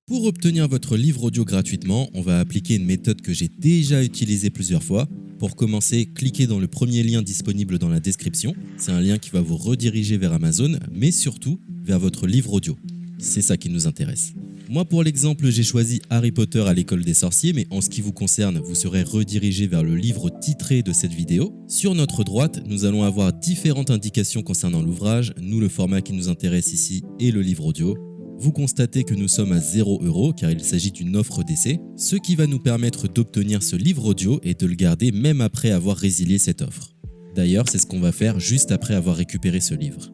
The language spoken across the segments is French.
Pour obtenir votre livre audio gratuitement, on va appliquer une méthode que j'ai déjà utilisée plusieurs fois. Pour commencer, cliquez dans le premier lien disponible dans la description. C'est un lien qui va vous rediriger vers Amazon, mais surtout vers votre livre audio. C'est ça qui nous intéresse. Moi, pour l'exemple, j'ai choisi Harry Potter à l'école des sorciers, mais en ce qui vous concerne, vous serez redirigé vers le livre titré de cette vidéo. Sur notre droite, nous allons avoir différentes indications concernant l'ouvrage. Nous, le format qui nous intéresse ici est le livre audio. Vous constatez que nous sommes à 0 € car il s'agit d'une offre d'essai, ce qui va nous permettre d'obtenir ce livre audio et de le garder même après avoir résilié cette offre. D'ailleurs, c'est ce qu'on va faire juste après avoir récupéré ce livre.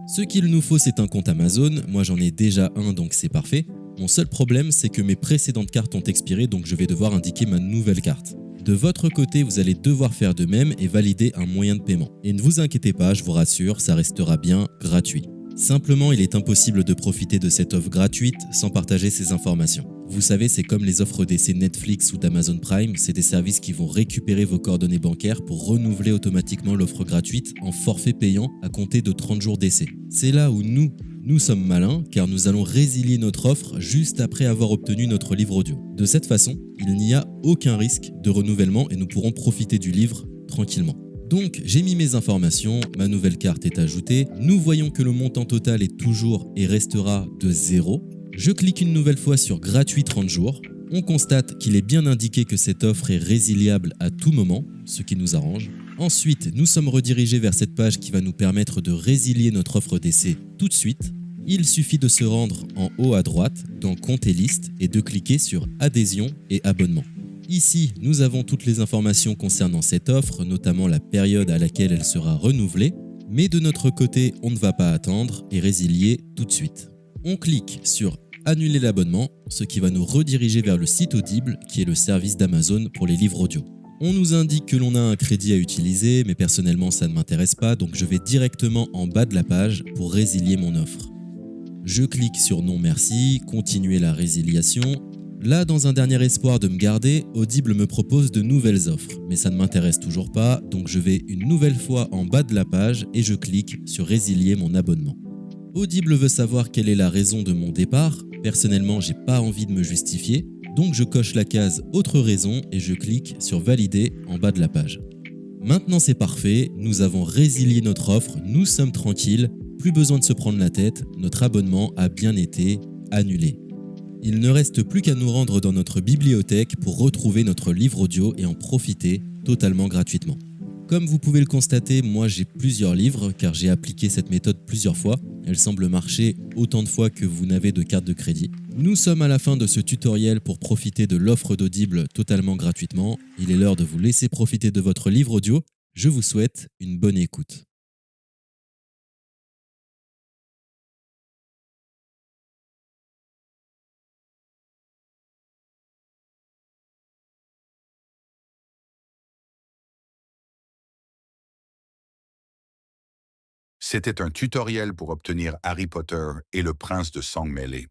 Ce qu'il nous faut, c'est un compte Amazon. Moi, j'en ai déjà un, donc c'est parfait. Mon seul problème, c'est que mes précédentes cartes ont expiré, donc je vais devoir indiquer ma nouvelle carte. De votre côté, vous allez devoir faire de même et valider un moyen de paiement. Et ne vous inquiétez pas, je vous rassure, ça restera bien gratuit. Simplement, il est impossible de profiter de cette offre gratuite sans partager ces informations. Vous savez, c'est comme les offres d'essai Netflix ou d'Amazon Prime, c'est des services qui vont récupérer vos coordonnées bancaires pour renouveler automatiquement l'offre gratuite en forfait payant à compter de 30 jours d'essai. C'est là où nous sommes malins car nous allons résilier notre offre juste après avoir obtenu notre livre audio. De cette façon, il n'y a aucun risque de renouvellement et nous pourrons profiter du livre tranquillement. Donc j'ai mis mes informations, ma nouvelle carte est ajoutée, nous voyons que le montant total est toujours et restera de 0. Je clique une nouvelle fois sur gratuit 30 jours, on constate qu'il est bien indiqué que cette offre est résiliable à tout moment, ce qui nous arrange. Ensuite, nous sommes redirigés vers cette page qui va nous permettre de résilier notre offre d'essai tout de suite. Il suffit de se rendre en haut à droite dans Compte et liste et de cliquer sur Adhésion et abonnement. Ici, nous avons toutes les informations concernant cette offre, notamment la période à laquelle elle sera renouvelée, mais de notre côté, on ne va pas attendre et résilier tout de suite. On clique sur Annuler l'abonnement, ce qui va nous rediriger vers le site Audible, qui est le service d'Amazon pour les livres audio. On nous indique que l'on a un crédit à utiliser, mais personnellement ça ne m'intéresse pas, donc je vais directement en bas de la page pour résilier mon offre. Je clique sur Non merci, continuer la résiliation. Là, dans un dernier espoir de me garder, Audible me propose de nouvelles offres, mais ça ne m'intéresse toujours pas, donc je vais une nouvelle fois en bas de la page et je clique sur Résilier mon abonnement. Audible veut savoir quelle est la raison de mon départ. Personnellement, j'ai pas envie de me justifier, donc je coche la case Autre raison et je clique sur Valider en bas de la page. Maintenant c'est parfait, nous avons résilié notre offre, nous sommes tranquilles, plus besoin de se prendre la tête, notre abonnement a bien été annulé. Il ne reste plus qu'à nous rendre dans notre bibliothèque pour retrouver notre livre audio et en profiter totalement gratuitement. Comme vous pouvez le constater, moi j'ai plusieurs livres car j'ai appliqué cette méthode plusieurs fois. Elle semble marcher autant de fois que vous n'avez de carte de crédit. Nous sommes à la fin de ce tutoriel pour profiter de l'offre d'Audible totalement gratuitement. Il est l'heure de vous laisser profiter de votre livre audio. Je vous souhaite une bonne écoute. C'était un tutoriel pour obtenir Harry Potter et le prince de sang mêlé.